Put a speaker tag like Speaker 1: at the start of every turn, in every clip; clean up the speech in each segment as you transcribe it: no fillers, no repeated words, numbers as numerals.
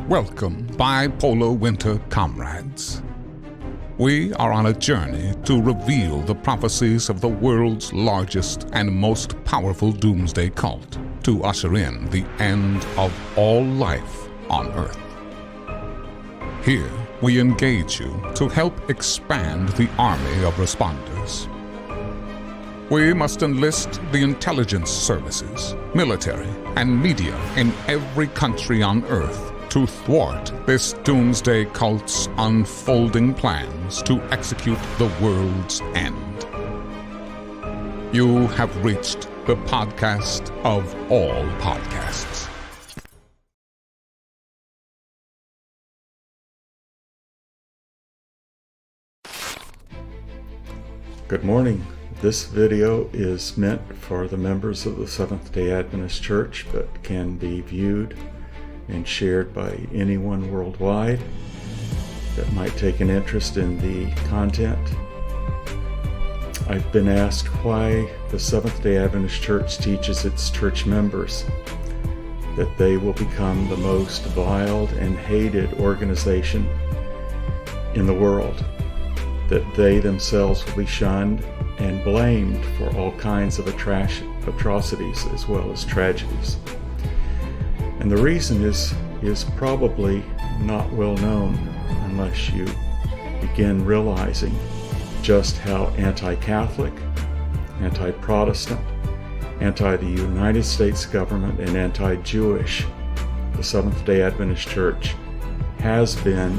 Speaker 1: Welcome, bipolar winter comrades. We are on a journey to reveal the prophecies of the world's largest and most powerful doomsday cult to usher in the end of all life on Earth. Here, we engage you to help expand the army of responders. We must enlist the intelligence services, military, and media in every country on Earth to thwart this doomsday cult's unfolding plans to execute the world's end. You have reached the podcast of all podcasts.
Speaker 2: Good morning. This video is meant for the members of the Seventh-day Adventist Church, but can be viewed and shared by anyone worldwide that might take an interest in the content. I've been asked why the Seventh-day Adventist Church teaches its church members that they will become the most viled and hated organization in the world, that they themselves will be shunned and blamed for all kinds of atrocities as well as tragedies. And the reason is probably not well known unless you begin realizing just how anti-Catholic, anti-Protestant, anti-the United States government, and anti-Jewish the Seventh-day Adventist Church has been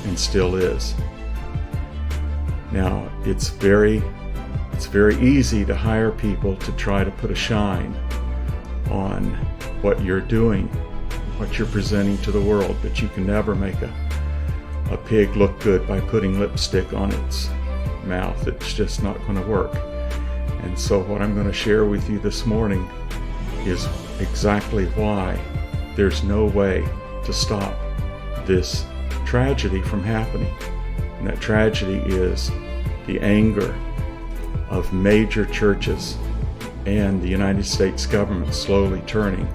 Speaker 2: and still is. Now, it's very easy to hire people to try to put a shine on what you're doing, what you're presenting to the world, but you can never make a pig look good by putting lipstick on its mouth. It's just not going to work. And so what I'm going to share with you this morning is exactly why there's no way to stop this tragedy from happening. And that tragedy is the anger of major churches and the United States government slowly turning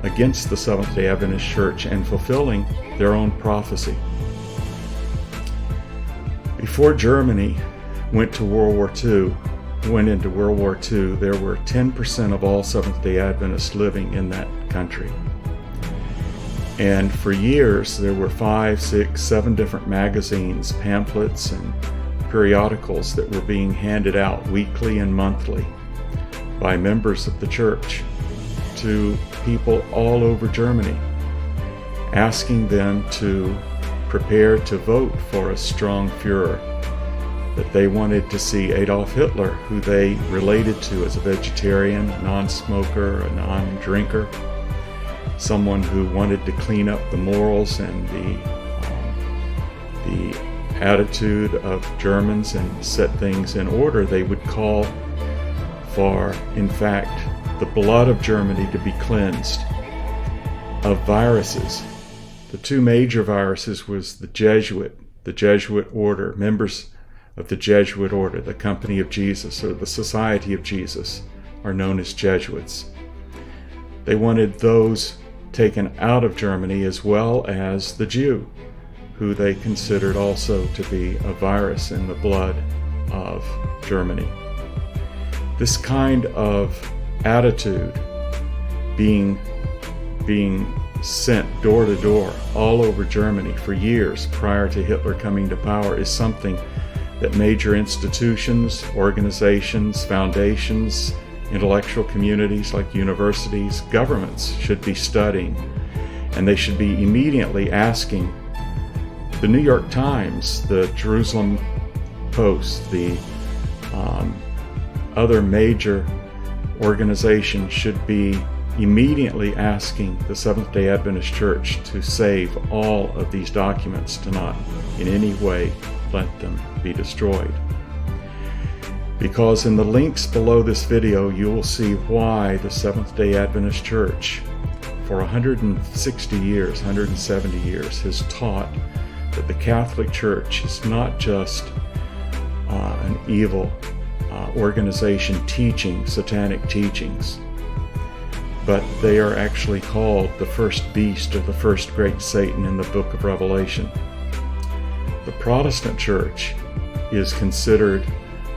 Speaker 2: against the Seventh-day Adventist Church and fulfilling their own prophecy. Before Germany went into World War II, there were 10% of all Seventh-day Adventists living in that country. And for years, there were 5, 6, 7 different magazines, pamphlets, and periodicals that were being handed out weekly and monthly by members of the church to people all over Germany, asking them to prepare to vote for a strong Führer, that they wanted to see Adolf Hitler, who they related to as a vegetarian, a non-smoker, a non-drinker, someone who wanted to clean up the morals and the attitude of Germans and set things in order. They would call for, in fact, the blood of Germany to be cleansed of viruses. The two major viruses was the Jesuit order, members of the Jesuit order, the Company of Jesus or the Society of Jesus are known as Jesuits. They wanted those taken out of Germany, as well as the Jew, who they considered also to be a virus in the blood of Germany. This kind of attitude being sent door to door all over Germany for years prior to Hitler coming to power is something that major institutions, organizations, foundations, intellectual communities like universities, governments should be studying, and they should be immediately asking the New York Times, the Jerusalem Post, the other major organizations should be immediately asking the Seventh-day Adventist Church to save all of these documents, to not in any way let them be destroyed. Because in the links below this video, you will see why the Seventh-day Adventist Church for 160 years, 170 years has taught that the Catholic Church is not just an evil organization teaching satanic teachings, but they are actually called the first beast or the first great Satan in the book of Revelation. The Protestant church is considered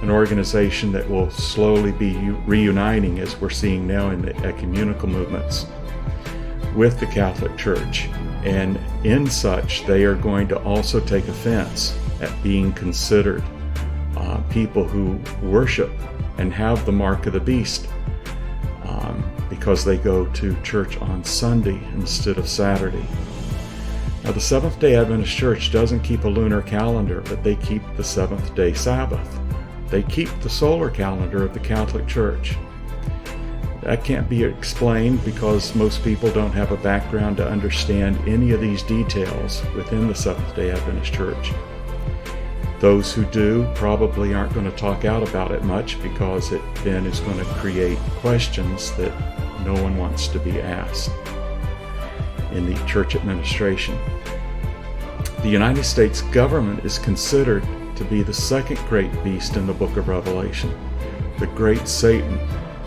Speaker 2: an organization that will slowly be reuniting, as we're seeing now in the ecumenical movements, with the Catholic Church. And in such, they are going to also take offense at being considered people who worship and have the mark of the beast because they go to church on Sunday instead of Saturday. Now, the Seventh-day Adventist Church doesn't keep a lunar calendar, but they keep the seventh-day Sabbath. They keep the solar calendar of the Catholic Church. That can't be explained because most people don't have a background to understand any of these details within the Seventh-day Adventist Church. Those who do probably aren't going to talk out about it much because it then is going to create questions that no one wants to be asked in the church administration. The United States government is considered to be the second great beast in the book of Revelation, the great Satan.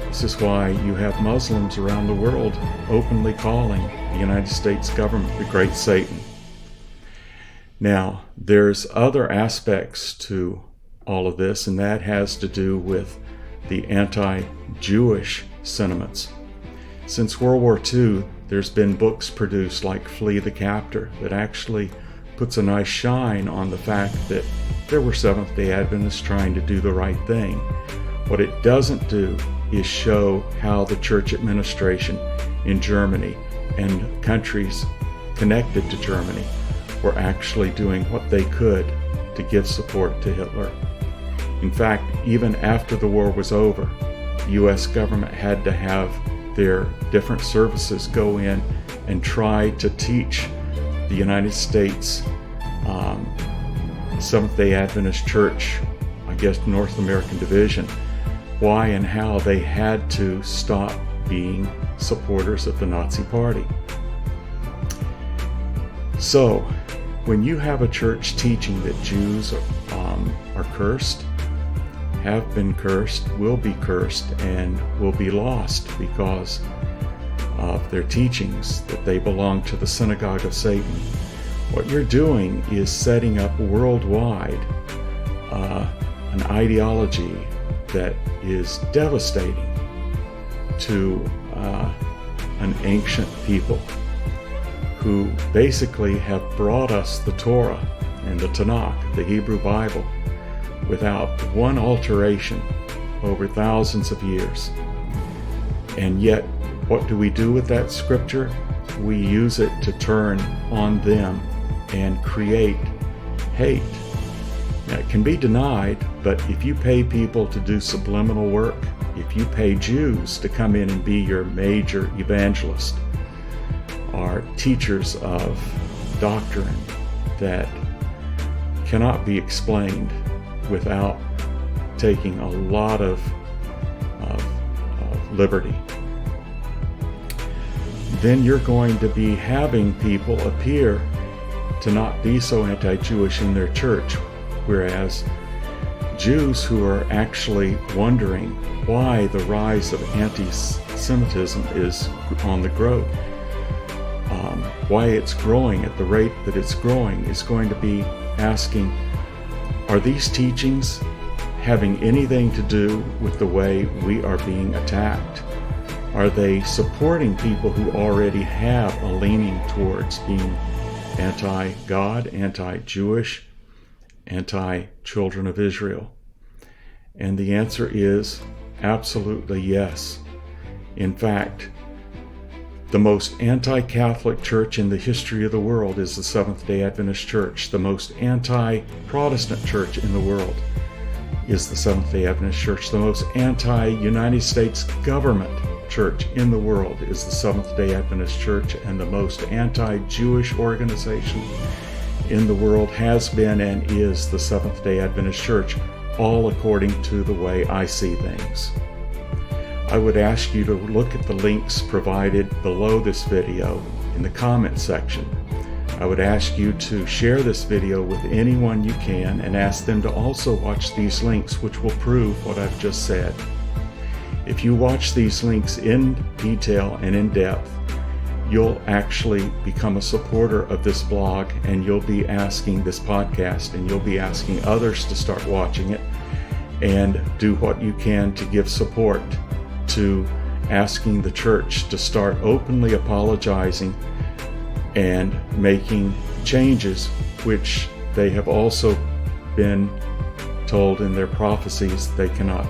Speaker 2: This is why you have Muslims around the world openly calling the United States government the great Satan. Now, there's other aspects to all of this, and that has to do with the anti-Jewish sentiments. Since World War II, there's been books produced like Flee the Captor that actually puts a nice shine on the fact that there were Seventh-day Adventists trying to do the right thing. What it doesn't do is show how the church administration in Germany and countries connected to Germany were actually doing what they could to give support to Hitler. In fact, even after the war was over, the U.S. government had to have their different services go in and try to teach the United States Seventh-day Adventist Church, I guess North American Division, why and how they had to stop being supporters of the Nazi Party. So, when you have a church teaching that Jews are cursed, have been cursed, will be cursed, and will be lost because of their teachings that they belong to the Synagogue of Satan, what you're doing is setting up worldwide an ideology that is devastating to an ancient people who basically have brought us the Torah and the Tanakh, the Hebrew Bible, without one alteration over thousands of years. And yet, what do we do with that scripture? We use it to turn on them and create hate. Now, it can be denied, but if you pay people to do subliminal work, if you pay Jews to come in and be your major evangelist, are teachers of doctrine that cannot be explained without taking a lot of liberty, then you're going to be having people appear to not be so anti-Jewish in their church, whereas Jews who are actually wondering why the rise of anti-Semitism is on the growth, why it's growing at the rate that it's growing, is going to be asking, are these teachings having anything to do with the way we are being attacked? Are they supporting people who already have a leaning towards being anti-God, anti-Jewish, anti-children of Israel? And the answer is absolutely yes. In fact, the most anti-Catholic church in the history of the world is the Seventh-day Adventist Church. The most anti-Protestant church in the world is the Seventh-day Adventist Church. The most anti-United States government church in the world is the Seventh-day Adventist Church, and the most anti-Jewish organization in the world has been and is the Seventh-day Adventist Church, all according to the way I see things. I would ask you to look at the links provided below this video in the comment section. I would ask you to share this video with anyone you can and ask them to also watch these links, which will prove what I've just said. If you watch these links in detail and in depth, you'll actually become a supporter of this blog, and you'll be asking this podcast, and you'll be asking others to start watching it, and do what you can to give support to asking the church to start openly apologizing and making changes, which they have also been told in their prophecies they cannot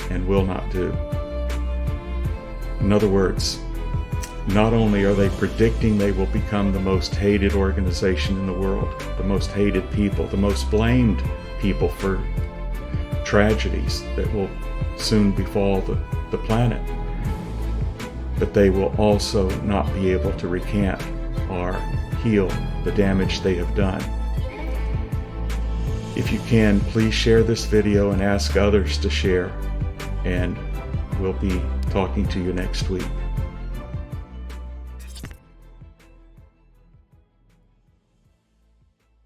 Speaker 2: and will not do. In other words, not only are they predicting they will become the most hated organization in the world, the most hated people, the most blamed people for tragedies that will soon befall the planet, but they will also not be able to recant or heal the damage they have done. If you can, please share this video and ask others to share, and we'll be talking to you next week.